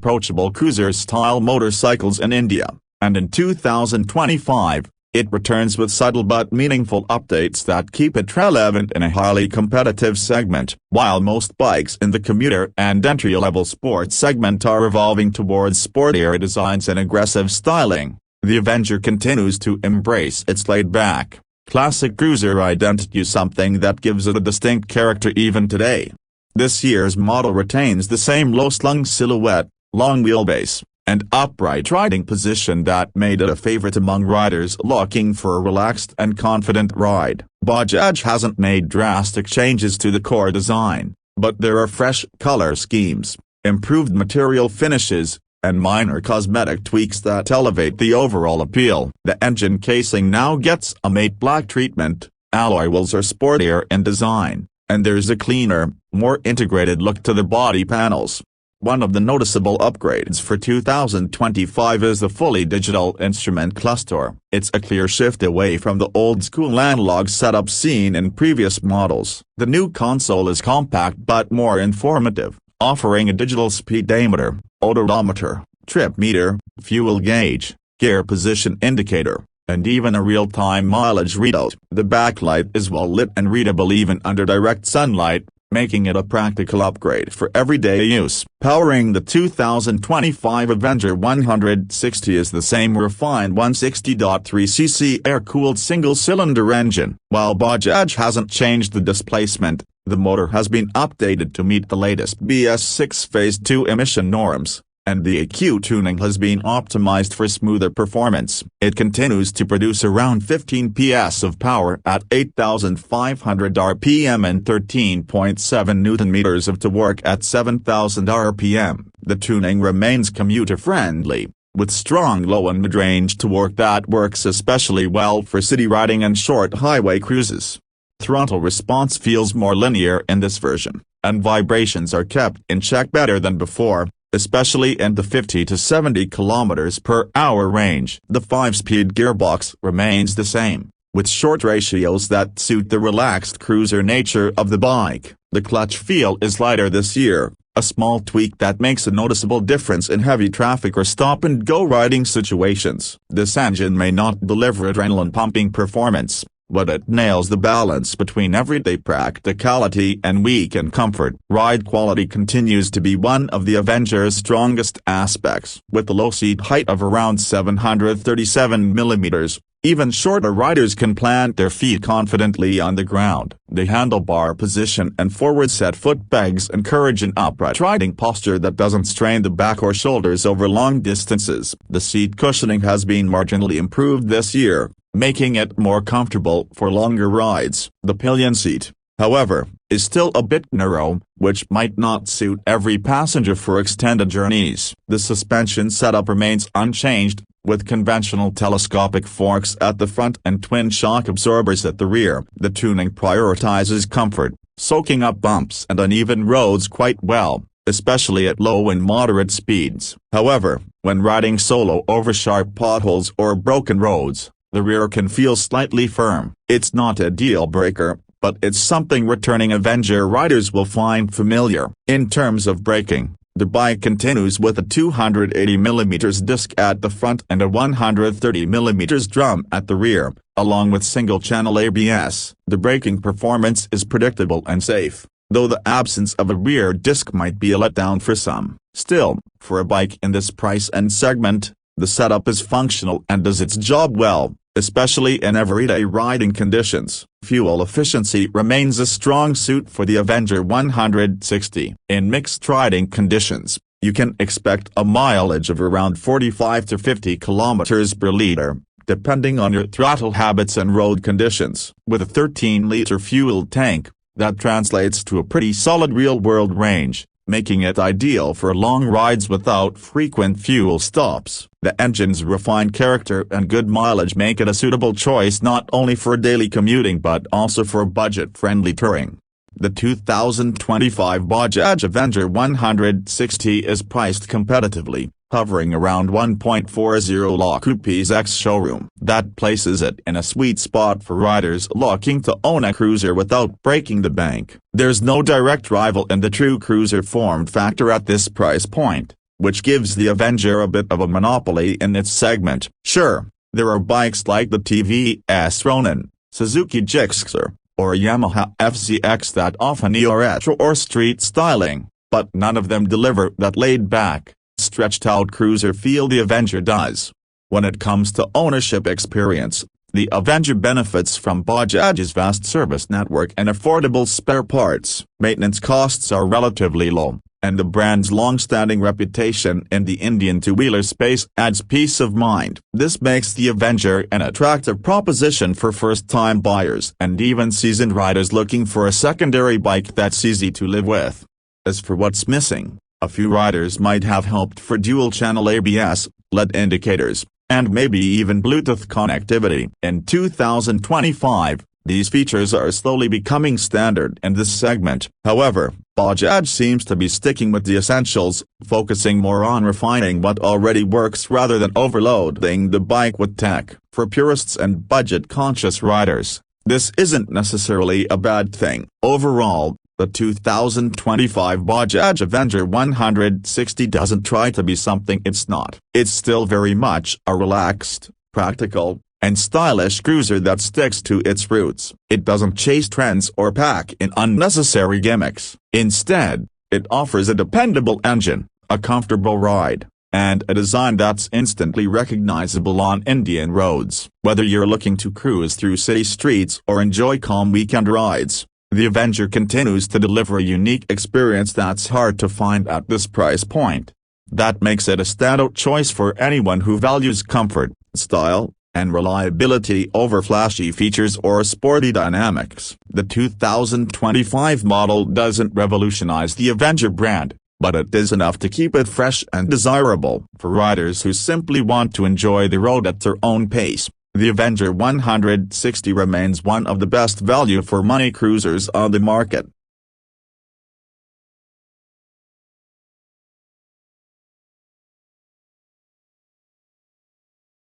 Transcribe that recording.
approachable cruiser-style motorcycles in India, and in 2025, it returns with subtle but meaningful updates that keep it relevant in a highly competitive segment. While most bikes in the commuter and entry-level sports segment are evolving towards sportier designs and aggressive styling, the Avenger continues to embrace its laid-back, classic cruiser identity, something that gives it a distinct character even today. This year's model retains the same low-slung silhouette, long wheelbase, and upright riding position that made it a favorite among riders looking for a relaxed and confident ride. Bajaj hasn't made drastic changes to the core design, but there are fresh color schemes, improved material finishes, and minor cosmetic tweaks that elevate the overall appeal. The engine casing now gets a matte black treatment, alloy wheels are sportier in design, and there's a cleaner, more integrated look to the body panels. One of the noticeable upgrades for 2025 is the fully digital instrument cluster. It's a clear shift away from the old-school analog setup seen in previous models. The new console is compact but more informative, offering a digital speedometer, odometer, trip meter, fuel gauge, gear position indicator, and even a real-time mileage readout. The backlight is well lit and readable even under direct sunlight, making it a practical upgrade for everyday use. Powering the 2025 Avenger 160 is the same refined 160.3cc air-cooled single-cylinder engine. While Bajaj hasn't changed the displacement, the motor has been updated to meet the latest BS6 Phase 2 emission norms, and the EQ tuning has been optimized for smoother performance. It continues to produce around 15 PS of power at 8,500 RPM and 13.7 Nm of torque at 7,000 RPM. The tuning remains commuter-friendly, with strong low and mid-range torque that works especially well for city riding and short highway cruises. Throttle response feels more linear in this version, and vibrations are kept in check better than before, especially in the 50 to 70 km/h range. The 5-speed gearbox remains the same, with short ratios that suit the relaxed cruiser nature of the bike. The clutch feel is lighter this year, a small tweak that makes a noticeable difference in heavy traffic or stop-and-go riding situations. This engine may not deliver adrenaline-pumping performance, but it nails the balance between everyday practicality and weekend comfort. Ride quality continues to be one of the Avenger's strongest aspects. With a low seat height of around 737 mm, even shorter riders can plant their feet confidently on the ground. The handlebar position and forward-set foot pegs encourage an upright riding posture that doesn't strain the back or shoulders over long distances. The seat cushioning has been marginally improved this year, making it more comfortable for longer rides. The pillion seat, however, is still a bit narrow, which might not suit every passenger for extended journeys. The suspension setup remains unchanged, with conventional telescopic forks at the front and twin shock absorbers at the rear. The tuning prioritizes comfort, soaking up bumps and uneven roads quite well, especially at low and moderate speeds. However, when riding solo over sharp potholes or broken roads, the rear can feel slightly firm. It's not a deal-breaker, but it's something returning Avenger riders will find familiar. In terms of braking, the bike continues with a 280mm disc at the front and a 130mm drum at the rear, along with single-channel ABS. The braking performance is predictable and safe, though the absence of a rear disc might be a letdown for some. Still, for a bike in this price and segment, the setup is functional and does its job well, especially in everyday riding conditions. Fuel efficiency remains a strong suit for the Avenger 160. In mixed riding conditions, you can expect a mileage of around 45 to 50 km/liter, depending on your throttle habits and road conditions. With a 13-liter fuel tank, that translates to a pretty solid real-world range, making it ideal for long rides without frequent fuel stops. The engine's refined character and good mileage make it a suitable choice not only for daily commuting but also for budget-friendly touring. The 2025 Bajaj Avenger 160 is priced competitively, hovering around 1.40 lakh rupees ex-showroom. That places it in a sweet spot for riders looking to own a cruiser without breaking the bank. There's no direct rival in the true cruiser form factor at this price point. which gives the Avenger a bit of a monopoly in its segment. Sure, there are bikes like the TVS Ronin, Suzuki Gixxer, or Yamaha FZX that offer neo-retro or street styling, but none of them deliver that laid-back, stretched-out cruiser feel the Avenger does. When it comes to ownership experience, the Avenger benefits from Bajaj's vast service network and affordable spare parts. Maintenance costs are relatively low, and the brand's long-standing reputation in the Indian two-wheeler space adds peace of mind. This makes the Avenger an attractive proposition for first-time buyers and even seasoned riders looking for a secondary bike that's easy to live with. As for what's missing, a few riders might have hoped for dual-channel ABS, LED indicators, and maybe even Bluetooth connectivity. In 2025, these features are slowly becoming standard in this segment. However, Bajaj seems to be sticking with the essentials, focusing more on refining what already works rather than overloading the bike with tech. For purists and budget-conscious riders, this isn't necessarily a bad thing. Overall, the 2025 Bajaj Avenger 160 doesn't try to be something it's not. It's still very much a relaxed, practical, and stylish cruiser that sticks to its roots. It doesn't chase trends or pack in unnecessary gimmicks. Instead, it offers a dependable engine, a comfortable ride, and a design that's instantly recognizable on Indian roads. Whether you're looking to cruise through city streets or enjoy calm weekend rides, the Avenger continues to deliver a unique experience that's hard to find at this price point. That makes it a standout choice for anyone who values comfort, style, and reliability over flashy features or sporty dynamics. The 2025 model doesn't revolutionize the Avenger brand, but it is enough to keep it fresh and desirable. For riders who simply want to enjoy the road at their own pace, the Avenger 160 remains one of the best value-for-money cruisers on the market.